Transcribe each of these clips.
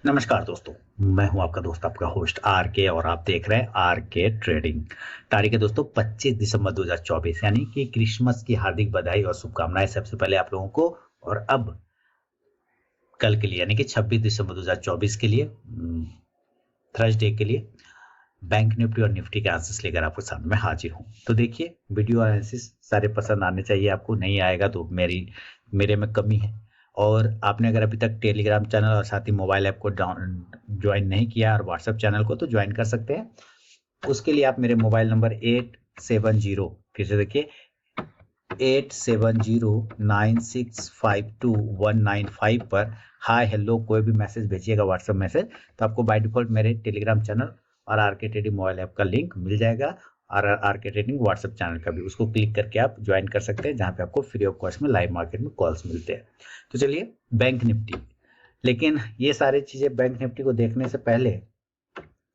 नमस्कार दोस्तों। मैं हूं आपका दोस्त, आपका होस्ट आर के, और आप देख रहे हैं आर के ट्रेडिंग। तारीख है दोस्तों 25 दिसंबर 2024, यानी कि क्रिसमस की हार्दिक बधाई और शुभकामनाएं सबसे पहले आप लोगों को। और अब कल के लिए यानी कि 26 दिसंबर 2024 के लिए, थर्सडे के लिए बैंक निफ्टी और निफ्टी के आंसर्स लेकर आपके सामने मैं हाजिर हूं। तो देखिए, वीडियो एनालिसिस सारे पसंद आने चाहिए आपको, नहीं आएगा तो मेरे में कमी है। और आपने अगर अभी तक टेलीग्राम चैनल और साथ ही मोबाइल ऐप को ज्वाइन नहीं किया और व्हाट्सएप चैनल को, तो ज्वाइन कर सकते हैं। उसके लिए आप मेरे मोबाइल नंबर 870, फिर से देखिए 8709652195 पर हाय हेलो कोई भी मैसेज भेजिएगा, व्हाट्सएप मैसेज, तो आपको बाय डिफॉल्ट मेरे टेलीग्राम चैनल और आर के ट्रेडिंग मोबाइल ऐप का लिंक मिल जाएगा। और आर के ट्रेडिंग व्हाट्सएप चैनल का भी, उसको क्लिक करके आप ज्वाइन कर सकते हैं, जहां पे आपको फ्री ऑफ कॉस्ट में लाइव मार्केट में कॉल्स मिलते हैं। तो चलिए बैंक निफ्टी, लेकिन ये सारी चीजें बैंक निफ्टी को देखने से पहले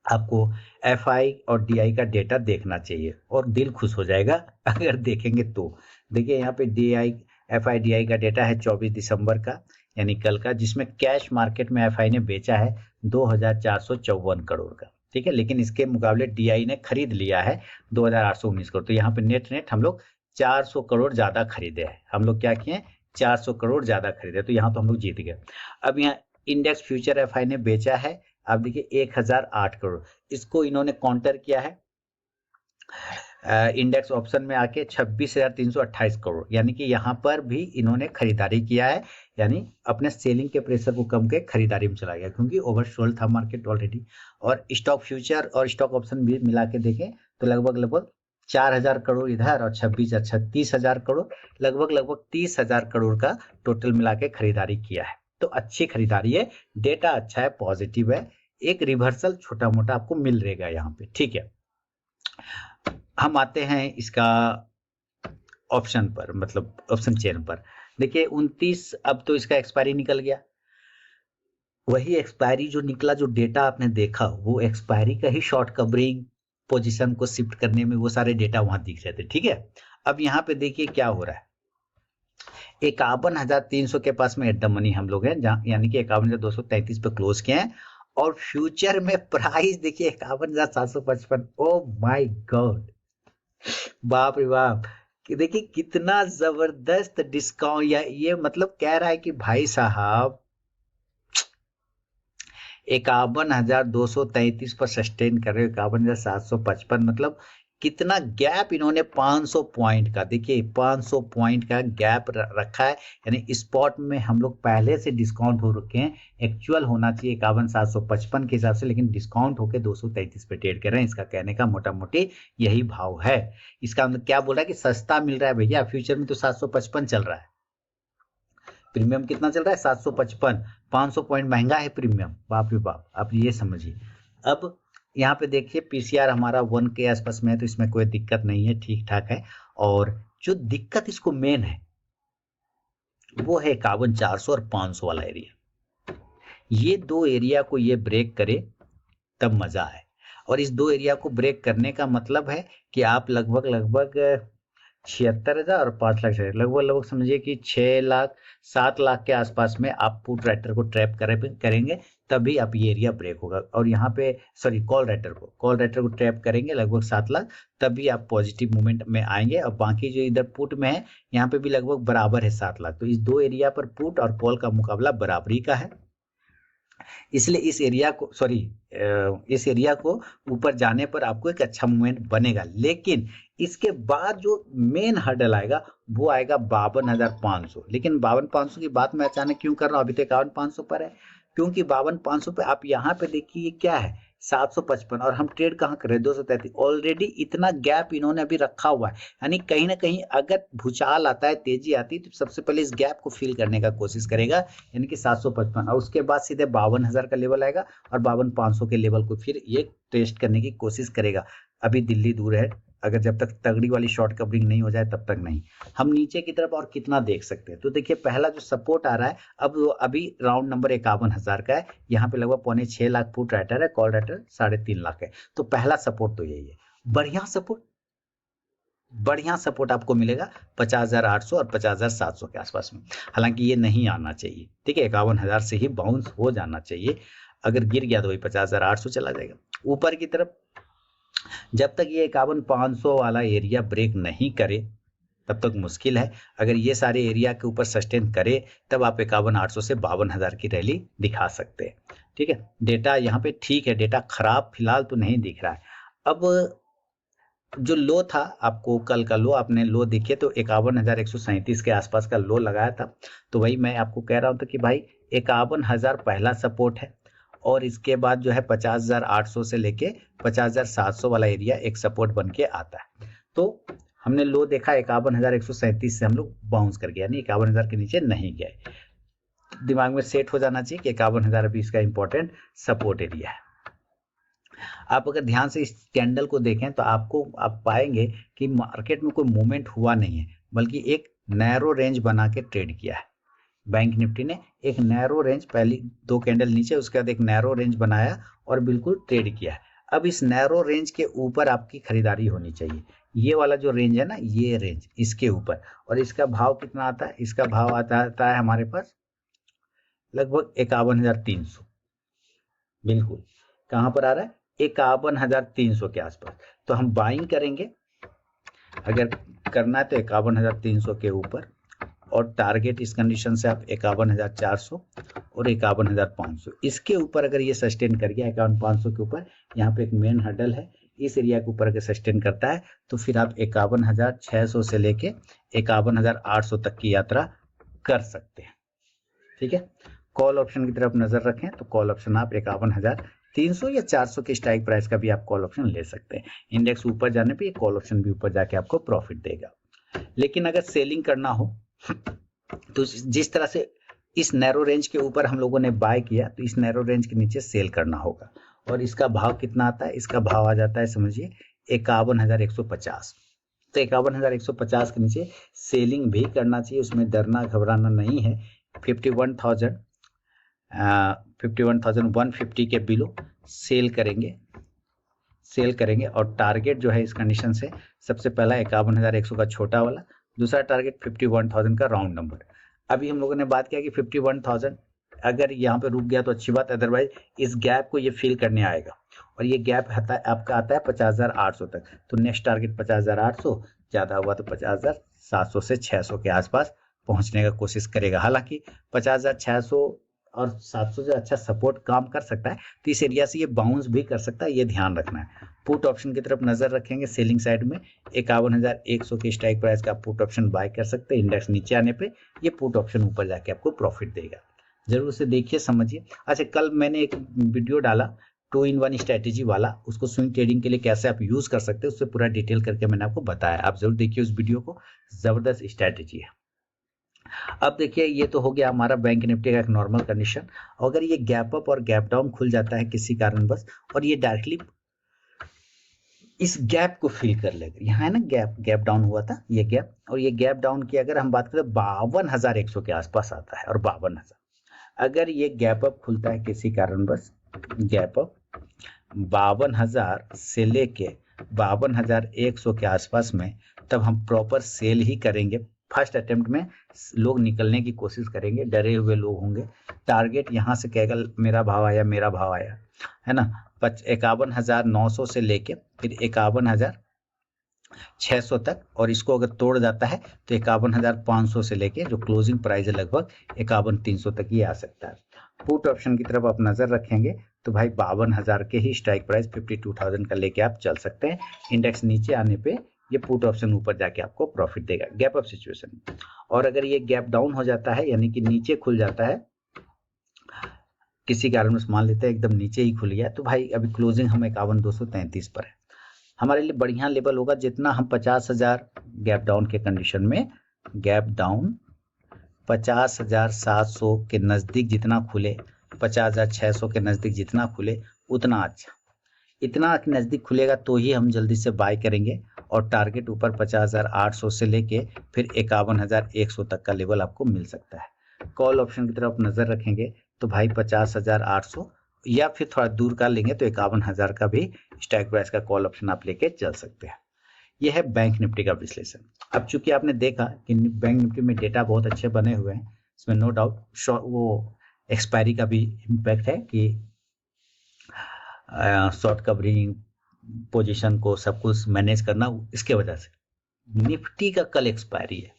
आपको एफआई और डीआई का डेटा देखना चाहिए, और दिल खुश हो जाएगा अगर देखेंगे तो। देखिए यहाँ पे डीआई एफआई डीआई का डेटा है 24 दिसंबर का, यानी कल का, जिसमें कैश मार्केट में एफआई ने बेचा है 2454 करोड़ का। ठीक है, लेकिन इसके मुकाबले डीआई ने खरीद लिया है 2819 करोड़। तो यहाँ पे नेट हम लोग 400 करोड़ ज्यादा खरीदे हैं। हम लोग क्या किए, 400 करोड़ ज्यादा खरीदे, तो यहाँ तो हम लोग जीत गए। अब यहाँ इंडेक्स फ्यूचर एफआई ने बेचा है, आप देखिए 1008 करोड़। इसको इन्होंने काउंटर किया है इंडेक्स ऑप्शन में आके 26,328 करोड़, यानी कि यहाँ पर भी इन्होंने खरीदारी किया है, यानी अपने सेलिंग के प्रेशर को कम के खरीदारी में चला गया, क्योंकि ओवरसोल्ड था मार्केट ऑलरेडी। और स्टॉक फ्यूचर और स्टॉक ऑप्शन भी मिला के देखें तो लगभग 4,000 करोड़ इधर और 30,000 करोड़, लगभग 30,000 करोड़ का टोटल मिला के खरीदारी किया है। तो अच्छी खरीदारी है, डेटा अच्छा है, पॉजिटिव है, एक रिवर्सल छोटा मोटा आपको मिल रहेगा यहाँ पे। ठीक है, हम आते हैं इसका ऑप्शन पर, मतलब ऑप्शन चेन पर। देखिए 29, अब तो इसका एक्सपायरी निकल गया। वही एक्सपायरी जो निकला, जो डेटा आपने देखा, वो एक्सपायरी का ही शॉर्ट कवरिंग पोजीशन को शिफ्ट करने में वो सारे डेटा वहां दिख रहे थे। ठीक है, अब यहाँ पे देखिए क्या हो रहा है। 51,300 के पास में एट द मनी हम लोग हैं, यानी कि 51,233 पे क्लोज किए हैं। और फ्यूचर में प्राइस देखिए 51,755। ओ माय गॉड, बाप रे बाप, कि देखिए कितना जबरदस्त डिस्काउंट। या ये मतलब कह रहा है कि भाई साहब 51,233 पर सस्टेन कर रहे हो, 51,755, मतलब कितना गैप इन्होंने 500 पॉइंट का, देखिए 500 पॉइंट का गैप रखा है। यानी स्पॉट में हम लोग पहले से डिस्काउंट हो रखे हैं, एक्चुअल होना चाहिए 51,755 के हिसाब से, लेकिन डिस्काउंट होके 233 पे ट्रेड कर रहे हैं। इसका कहने का मोटा मोटी यही भाव है। इसका मतलब क्या बोल रहा है कि सस्ता मिल रहा है भैया, फ्यूचर में तो 755 चल रहा है, प्रीमियम कितना चल रहा है 755, 500 पॉइंट महंगा है प्रीमियम, बाप रे बाप। आप ये समझिए। अब यहाँ पे देखिए पीसीआर हमारा 1 के आसपास में है, तो इसमें कोई दिक्कत नहीं है, ठीक ठाक है। और जो दिक्कत इसको मेन है वो है 51,400 और 500 वाला एरिया। ये दो एरिया को ये ब्रेक करे तब मजा है। और इस दो एरिया को ब्रेक करने का मतलब है कि आप लगभग 76,000 और 5 लाख से लगभग समझिए कि 6 लाख 7 लाख के आसपास में आप पुट राइटर को ट्रैप करेंगे, तभी आप ये एरिया ब्रेक होगा। और यहाँ पे सॉरी कॉल राइटर को ट्रैप करेंगे लगभग 7 लाख, तभी आप पॉजिटिव मूवमेंट में आएंगे। और बाकी जो इधर पुट में है, यहाँ पे भी लगभग बराबर है 7 लाख। तो इस दो एरिया पर पुट और कॉल का मुकाबला बराबरी का है, इसलिए इस एरिया को ऊपर जाने पर आपको एक अच्छा मूवमेंट बनेगा। लेकिन इसके बाद जो मेन हर्डल आएगा वो आएगा 52,500। लेकिन 52,500 की बात मैं अचानक क्यों कर रहा हूँ, अभी तो 51,500 पर है, क्योंकि 52,500 पे आप यहाँ पे देखिए क्या है 755, और हम ट्रेड कहाँ कर रहे हैं 233। ऑलरेडी इतना गैप इन्होंने अभी रखा हुआ है, यानी कहीं ना कहीं अगर भूचाल आता है, तेजी आती है, तो सबसे पहले इस गैप को फिल करने का कोशिश करेगा, यानी कि 755, और उसके बाद सीधे 52,000 का लेवल आएगा और 52,500 के लेवल को फिर ये टेस्ट करने की कोशिश करेगा। अभी दिल्ली दूर है, अगर जब तक तगड़ी वाली शॉर्ट कवरिंग नहीं हो जाए तब तक नहीं। हम नीचे की तरफ और कितना देख सकते हैं, तो देखिए पहला जो सपोर्ट आ रहा है, अब अभी राउंड नंबर 51,000 का है, यहाँ पे लगभग 5.25 लाख पुट राइटर है, कॉल राइटर 3.5 लाख है। तो पहला सपोर्ट तो यही है, बढ़िया सपोर्ट आपको मिलेगा 50,800 और 50,700 के आसपास में। हालांकि ये नहीं आना चाहिए, ठीक है, 51,000 से ही बाउंस हो जाना चाहिए। अगर गिर गया तो वही 50,800 चला जाएगा। ऊपर की तरफ जब तक ये 51,500 वाला एरिया ब्रेक नहीं करे तब तक मुश्किल है। अगर ये सारे एरिया के ऊपर सस्टेन करे तब आप 51,800 से 52,000 की रैली दिखा सकते हैं। ठीक है, डेटा यहाँ पे ठीक है, डेटा खराब फिलहाल तो नहीं दिख रहा है। अब जो लो था, आपको कल का लो, आपने लो देखे तो 51,137 के आसपास का लो लगाया था। तो वही मैं आपको कह रहा हूँ कि भाई 51,000 पहला सपोर्ट है और इसके बाद जो है 50,800 से लेके 50,700 वाला एरिया एक सपोर्ट बन के आता है। तो हमने लो देखा 51,137 से हम लोग बाउंस कर गया, यानी 51,000 के नीचे नहीं गए। दिमाग में सेट हो जाना चाहिए कि 51,000 अभी इसका इंपॉर्टेंट सपोर्ट एरिया है। आप अगर ध्यान से इस कैंडल को देखें तो आप पाएंगे कि मार्केट में कोई मूवमेंट हुआ नहीं है, बल्कि एक नैरो रेंज बना के ट्रेड किया है। बैंक निफ्टी ने एक नैरो रेंज, पहली 2 कैंडल नीचे, उसके बाद एक नैरो रेंज बनाया और बिल्कुल ट्रेड किया है। अब इस नैरो रेंज के ऊपर आपकी खरीदारी होनी चाहिए। ये वाला जो रेंज है ना, ये रेंज इसके ऊपर, और इसका भाव कितना आता है? इसका भाव आता है हमारे पास लगभग 51,300। बिल्कुल कहां पर आ रहा है? 51,300 के आसपास। तो हम बाइंग करेंगे, अगर करना है तो 51,300 के ऊपर, और टारगेट इस कंडीशन से आप 51,400 और 51,500, इसके ऊपर अगर ये सस्टेन कर गया 51,500 के ऊपर, यहाँ पे एक मेन हर्डल है, इस एरिया के ऊपर अगर सस्टेन करता है तो फिर आप 51,600 से लेके 51,800 तक की यात्रा कर सकते हैं। ठीक है, कॉल ऑप्शन की तरफ नजर रखें तो कॉल ऑप्शन आप 51,300 या 400 के स्ट्राइक प्राइस का भी आप कॉल ऑप्शन ले सकते हैं। इंडेक्स ऊपर जाने पे ये कॉल ऑप्शन भी ऊपर जाके आपको प्रॉफिट देगा। लेकिन अगर सेलिंग करना हो तो जिस तरह से इस नैरो रेंज के ऊपर हम लोगों ने बाय किया, तो इस नैरो रेंज के नीचे सेल करना होगा। और इसका भाव कितना आता है? इसका भाव आ जाता है, समझिए 51,150। तो 51,150 के नीचे सेलिंग भी करना चाहिए, उसमें डरना घबराना नहीं है। 51,150 के बिलो सेल करेंगे और टारगेट जो है इस कंडीशन से सबसे पहला 51,100 का छोटा वाला, दूसरा टारगेट 51,000 का राउंड नंबर। अभी हम लोगों ने बात किया कि 51,000 अगर यहाँ पे रुक गया तो अच्छी बात, अदरवाइज इस गैप को ये फिल करने आएगा, और ये गैप आपका आता है 50,800 तक। तो नेक्स्ट टारगेट 50,800, ज्यादा हुआ तो 50,700 से 600 के आसपास पहुंचने का कोशिश करेगा। हालांकि 50,600 और 700 से अच्छा सपोर्ट काम कर सकता है, तो इस एरिया से ये बाउंस भी कर सकता है, ये ध्यान रखना है। पुट ऑप्शन की तरफ नजर रखेंगे, सेलिंग साइड में 51,100 के स्ट्राइक प्राइस का पुट ऑप्शन बाय कर सकते हैं। इंडेक्स नीचे आने पे ये पुट ऑप्शन ऊपर जाके आपको प्रॉफिट देगा। जरूर से देखिए, समझिए। अच्छा, कल मैंने एक वीडियो डाला 2-in-1 स्ट्रेटेजी वाला, उसको स्विंग ट्रेडिंग के लिए कैसे आप यूज कर सकते हैं उससे पूरा डिटेल करके मैंने आपको बताया। आप जरूर देखिए उस वीडियो को, जबरदस्त स्ट्रेटेजी है। अब देखिए, ये तो हो गया हमारा बैंक निफ्टी का एक नॉर्मल कंडीशन। अगर ये गैप अप और गैप डाउन खुल जाता है किसी कारणवश, और ये डायरेक्टली इस गैप को फिल कर लेगा, यहाँ है ना गैप डाउन हुआ था, ये गैप, और ये गैप डाउन की अगर हम बात करें 52,100 के आसपास आता है, और 52,000 अगर ये गैप अप खुलता है किसी कारणवश, गैप अप 52,000 से लेके 52,100 के आसपास में, तब हम प्रॉपर सेल ही करेंगे। फर्स्ट अटेम्प्ट में लोग निकलने की कोशिश करेंगे, डरे हुए लोग होंगे। टारगेट यहाँ से कहेगा मेरा भाव आया, है ना, 51,900 से लेके फिर 51,600 तक, और इसको अगर तोड़ जाता है तो 51,500 से लेके जो क्लोजिंग प्राइस है लगभग 51,300 तक ही आ सकता है। पुट ऑप्शन की तरफ आप नजर रखेंगे तो भाई 52,000 के ही स्ट्राइक प्राइस 52,000 का लेके आप चल सकते हैं। इंडेक्स नीचे आने पे ये पुट ऑप्शन ऊपर जाके आपको प्रॉफिट देगा गैप अप सिचुएशन। और अगर ये गैप डाउन हो जाता है, यानी कि नीचे खुल जाता है किसी कारण मान लेते हैं एकदम नीचे ही खुल गया, तो भाई अभी क्लोजिंग हम 51,233 पर है, हमारे लिए बढ़िया लेवल होगा। जितना हम 50,000 गैप डाउन के कंडीशन में, गैप डाउन 50,700 के नजदीक जितना खुले, 50,600 के नजदीक जितना खुले उतना अच्छा, इतना नजदीक खुलेगा तो ही हम जल्दी से बाय करेंगे। और टारगेट ऊपर 50,800 से लेके फिर 51,100 तक का लेवल आपको मिल सकता है। कॉल ऑप्शन की तरफ नजर रखेंगे तो भाई 50,800 या फिर थोड़ा दूर का लेंगे तो 51,000 का भी स्ट्राइक प्राइस का कॉल ऑप्शन आप लेके चल सकते हैं। यह है बैंक निफ्टी का विश्लेषण। अब चूंकि आपने देखा कि बैंक निफ्टी में डेटा बहुत अच्छे बने हुए हैं, इसमें नो डाउट वो एक्सपायरी का भी इम्पैक्ट है कि शॉर्ट कवरिंग पोजीशन को सब कुछ मैनेज करना, इसके वजह से। निफ्टी का कल एक्सपायरी है,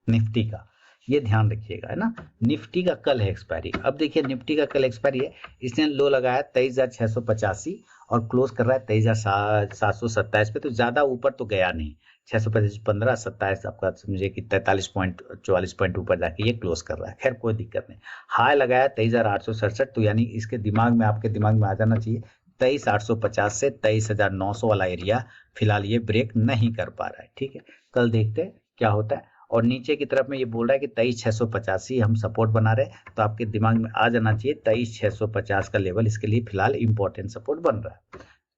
निफ्टी का ये ध्यान रखिएगा, है ना। निफ्टी का कल है एक्सपायरी। अब देखिए निफ्टी का कल एक्सपायरी है, इसने लो लगाया 23,685 और क्लोज कर रहा है 23,727 पे, तो ज्यादा ऊपर तो गया नहीं। 625 15 27 आपका समझे कि 43 पॉइंट 44 पॉइंट ऊपर जाके ये क्लोज कर रहा है। खैर कोई दिक्कत नहीं। हाई लगाया 23,867, तो यानी इसके दिमाग में, आपके दिमाग में आ जाना चाहिए 23,850 से 23,900 वाला एरिया फिलहाल ये ब्रेक नहीं कर पा रहा है। ठीक है, कल देखते हैं क्या होता है। और नीचे की तरफ में ये बोल रहा है कि 23,685 हम सपोर्ट बना रहे हैं, तो आपके दिमाग में आ जाना चाहिए 23,650 का लेवल इसके लिए फिलहाल इंपॉर्टेंट सपोर्ट बन रहा है।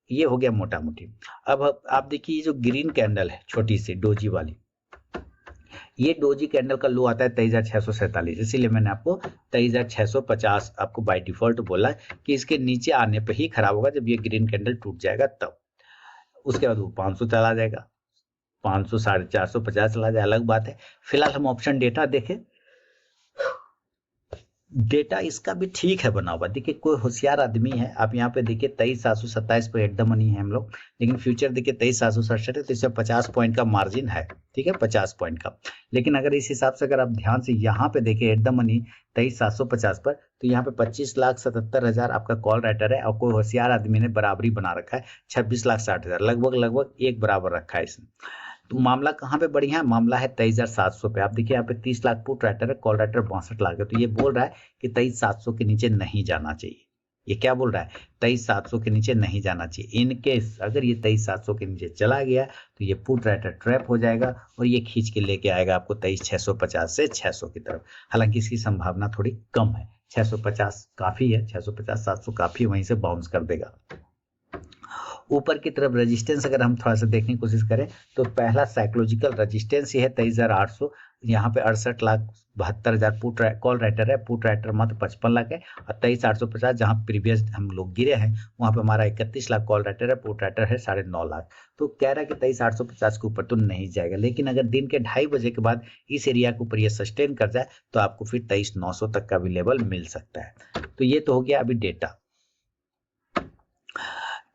ये हो गया मोटा मोटी। अब आप देखिए जो ग्रीन कैंडल है छोटी सी डोजी वाली, ये डोजी कैंडल का लो आता है 23,647, इसीलिए मैंने आपको 23,650 आपको बाय डिफॉल्ट बोला है कि इसके नीचे आने पे ही खराब होगा, जब ये ग्रीन कैंडल टूट जाएगा तब। उसके बाद वो 500 चला जाएगा, 500 450 चला जाए, अलग बात है। फिलहाल हम ऑप्शन डेटा देखें, डेटा इसका भी ठीक है बना हुआ। देखिए कोई होशियार आदमी है, आप यहाँ पे देखिए 23,727 पे एट द मनी है हम लोग, लेकिन फ्यूचर देखिए 23,767 है, तो इससे 50 पॉइंट का मार्जिन है। ठीक है, 50 पॉइंट का। लेकिन अगर इस हिसाब से अगर आप ध्यान से यहाँ पे देखिए एट द मनी 23,750 पर, तो यहाँ पे 25,77,000 आपका कॉल राइटर है, और कोई होशियार आदमी ने बराबरी बना रखा है 26,60,000, लगभग एक बराबर रखा है इसने। तो मामला कहाँ पे बढ़िया है, मामला है 23,700 पे। आप देखिए यहाँ पे 30 लाख पुट राइटर है, कॉल राइटर 62 लाख है, तो ये बोल रहा है कि 23,700 के नीचे नहीं जाना चाहिए। ये क्या बोल रहा है, 23,700 के नीचे नहीं जाना चाहिए। इन केस अगर ये 23,700 के नीचे चला गया तो ये पुट राइटर ट्रैप हो जाएगा और ये खींच के लेके आएगा आपको 23,650 से 600 की तरफ। हालांकि इसकी संभावना थोड़ी कम है, 650 काफी है, 650 700 काफी, वहीं से बाउंस कर देगा। ऊपर की तरफ रेजिस्टेंस अगर हम थोड़ा सा देखने की कोशिश करें, तो पहला साइकोलॉजिकल रेजिस्टेंस ये है 23,800, यहाँ पे 68,72,000 पुट कॉल राइटर है, पुट राइटर मात्र 55 लाख है, और 23,850 जहाँ प्रीवियस हम लोग गिरे हैं वहां पे हमारा 31 लाख कॉल राइटर है, पुट राइटर है 9.5 लाख। तो कह रहा है कि 23,850 के ऊपर तो नहीं जाएगा, लेकिन अगर दिन के 2:30 बजे के बाद इस एरिया के ऊपर ये सस्टेन कर जाए तो आपको फिर 23,900 तक का भी लेवल मिल सकता है। तो ये तो हो गया अभी डेटा।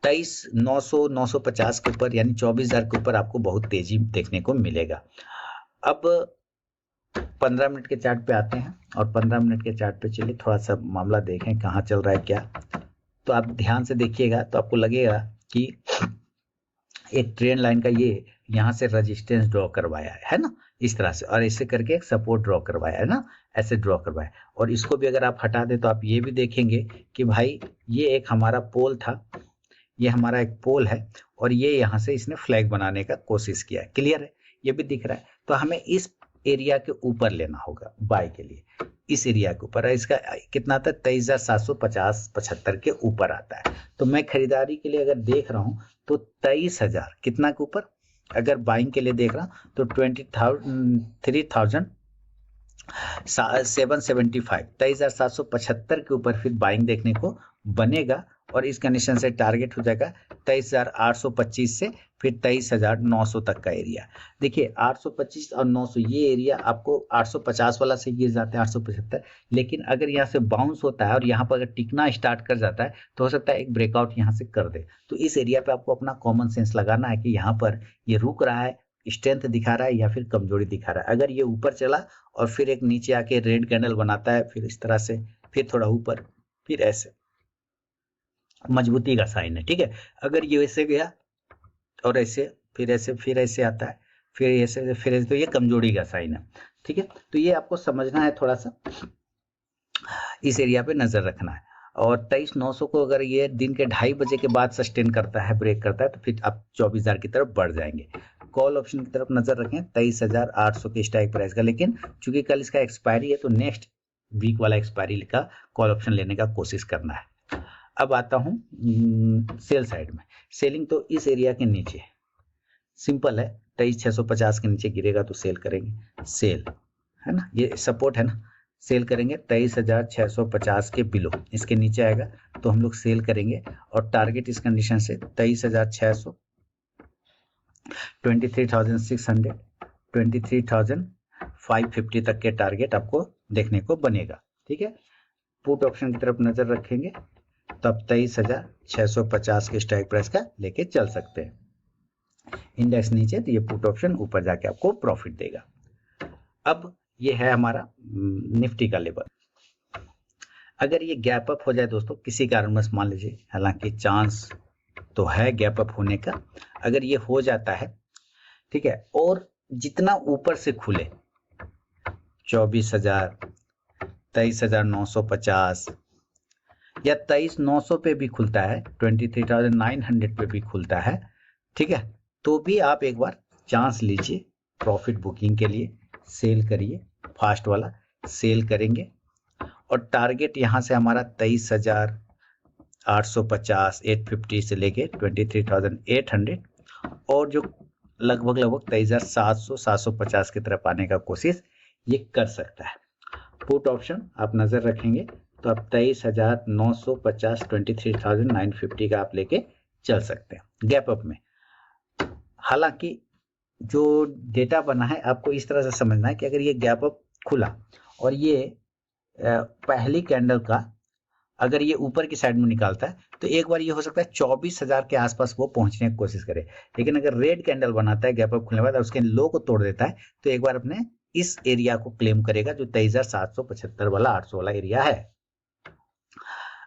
23,900 950 के ऊपर यानी 24,000 के ऊपर आपको बहुत तेजी देखने को मिलेगा। अब 15 मिनट के चार्ट पे आते हैं, और 15 मिनट के चार्ट पे चलिए थोड़ा सा मामला देखें कहाँ चल रहा है क्या। तो आप ध्यान से देखिएगा तो आपको लगेगा कि एक ट्रेंड लाइन का ये यहाँ से रेजिस्टेंस ड्रॉ करवाया है ना, इस तरह से, और ऐसे करके एक सपोर्ट ड्रॉ करवाया है ना, ऐसे ड्रॉ करवाया। और इसको भी अगर आप हटा दें तो आप ये भी देखेंगे कि भाई ये एक हमारा पोल था, ये हमारा एक पोल है, और ये यहाँ से इसने फ्लैग बनाने का कोशिश किया है। क्लियर है, ये भी दिख रहा है। तो हमें इस एरिया के ऊपर लेना होगा बाय के लिए, इस एरिया के ऊपर। इसका कितना आता है 23,750-75 के ऊपर आता है। तो मैं खरीदारी के लिए अगर देख रहा हूं तो 23,000 कितना के ऊपर अगर बाइंग के लिए देख रहा हूं तो 23,775 23,775 के ऊपर फिर बाइंग देखने को बनेगा, और इस कंडीशन से टारगेट हो जाएगा 23,825 से फिर 23,900 तक का एरिया। देखिए 825 और 900 ये एरिया आपको 850 वाला से गिर जाते हैं 875, लेकिन अगर यहाँ से बाउंस होता है और यहाँ पर अगर टिकना स्टार्ट कर जाता है तो हो सकता है एक ब्रेकआउट यहाँ से कर दे। तो इस एरिया पे आपको अपना कॉमन सेंस लगाना है कि यहाँ पर ये रुक रहा है, स्ट्रेंथ दिखा रहा है या फिर कमजोरी दिखा रहा है। अगर ये ऊपर चला और फिर एक नीचे आके रेड कैंडल बनाता है, फिर इस तरह से, फिर थोड़ा ऊपर, फिर ऐसे, मजबूती का साइन है। ठीक है, अगर ये ऐसे गया और ऐसे, फिर ऐसे, फिर ऐसे आता है, फिर ऐसे, फिर ऐसे, तो ये कमजोरी का साइन है। ठीक है, तो ये आपको समझना है, थोड़ा सा इस एरिया पे नजर रखना है। और 23,900 को अगर ये दिन के 2:30 बजे के बाद सस्टेन करता है, ब्रेक करता है, तो फिर आप 24,000 की तरफ बढ़ जाएंगे। कॉल ऑप्शन की तरफ नजर रखें 23,800 के स्ट्राइक प्राइस का, लेकिन चूंकि कल इसका एक्सपायरी है तो नेक्स्ट वीक वाला एक्सपायरी का कॉल ऑप्शन लेने का कोशिश करना है। अब आता हूं सेल साइड में। सेलिंग तो इस एरिया के नीचे सिंपल है, 23,650 के नीचे गिरेगा तो सेल करेंगे, सेल है ना, ये सपोर्ट है ना, सेल करेंगे 23,650 के बिलो, इसके नीचे आएगा तो हम लोग सेल करेंगे। और टारगेट इस कंडीशन से 23,600, 23,600, 23,550 तक के टारगेट आपको देखने को बनेगा। ठीक है, पुट ऑप्शन की तरफ नजर रखेंगे तो आप 23,650 के स्ट्राइक प्राइस का लेके चल सकते हैं। इंडेक्स नीचे तो ये पुट ऑप्शन ऊपर जाके आपको प्रॉफिट देगा। अब ये है हमारा निफ्टी का लेवल। अगर ये गैप अप हो जाए दोस्तों किसी कारणवश, मान लीजिए, हालांकि चांस तो है गैप अप होने का, अगर ये हो जाता है, ठीक है, और जितना ऊपर से खुले 24,000, 23,950 या 23,900 पे भी खुलता है, 23,900 पे भी खुलता है, ठीक है, तो भी आप एक बार चांस लीजिए प्रॉफिट बुकिंग के लिए। सेल करिए, फास्ट वाला सेल करेंगे, और टारगेट यहाँ से हमारा 23,850, 850 से लेके 23,800, और जो लगभग 23,700, 750 की तरफ आने का कोशिश ये कर सकता है। पुट ऑप्शन आप नजर रखेंगे तो आप 23,950, 23,950 का आप लेके चल सकते हैं गैप अप में। हालांकि जो डेटा बना है आपको इस तरह से समझना है कि अगर ये गैप अप खुला और ये पहली कैंडल का अगर ये ऊपर की साइड में निकालता है तो एक बार ये हो सकता है 24,000 के आसपास वो पहुंचने की कोशिश करे, लेकिन अगर रेड कैंडल बनाता है गैप अप खुलने के बाद, उसके लो को तोड़ देता है, तो एक बार अपने इस एरिया को क्लेम करेगा जो 23,775 वाला 800 वाला एरिया है।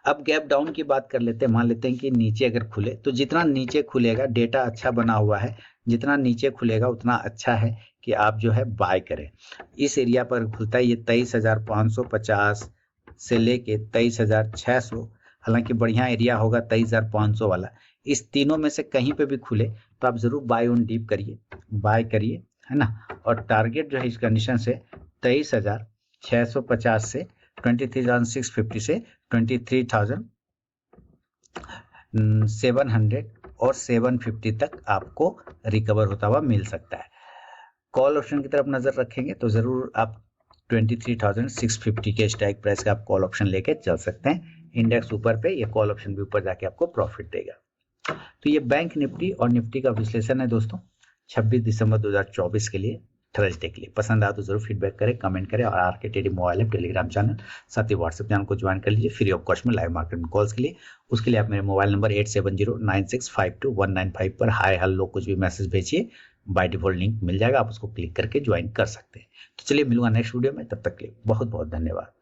अब गैप डाउन की बात कर लेते हैं। मान लेते हैं कि नीचे अगर खुले तो जितना नीचे खुलेगा, डेटा अच्छा बना हुआ है, जितना नीचे खुलेगा उतना अच्छा है कि आप जो है बाय करें। इस एरिया पर खुलता है ये 23,550 से लेके 23,600, हालांकि बढ़िया एरिया होगा 23,500 वाला। इस तीनों में से कहीं पे भी खुले तो आप जरूर बाय ऑन डीप करिए, बाय करिए, है ना। और टारगेट जो है इस कंडीशन से 23,650 से 23,650 से 23,700 और 750 तक आपको रिकवर होता हुआ मिल सकता है। कॉल ऑप्शन की तरफ नजर रखेंगे तो जरूर आप 23,650 के स्ट्राइक प्राइस का आप कॉल ऑप्शन लेके चल सकते हैं। इंडेक्स ऊपर पे, ये कॉल ऑप्शन भी ऊपर जाके आपको प्रॉफिट देगा। तो ये बैंक निफ्टी और निफ्टी का विश्लेषण है दोस्तों 26 दिसंबर 2024 के लिए, थर्सडे के लिए। पसंद आया तो जरूर फीडबैक करें, कमेंट करें, और आर के trading mobile app, Telegram channel, साथ ही व्हाट्सएप चैनल को ज्वाइन कर लीजिए फ्री ऑफ कॉस्ट में लाइव मार्केट में कॉल्स के लिए। उसके लिए आप मेरे मोबाइल नंबर 8709652195 पर हाय हेलो कुछ भी मैसेज भेजिए, बाय डिफॉल्ट लिंक मिल जाएगा, आप उसको क्लिक करके ज्वाइन कर सकते हैं। तो चलिए मिलूंगा नेक्स्ट वीडियो में, तब तक के लिए बहुत बहुत धन्यवाद।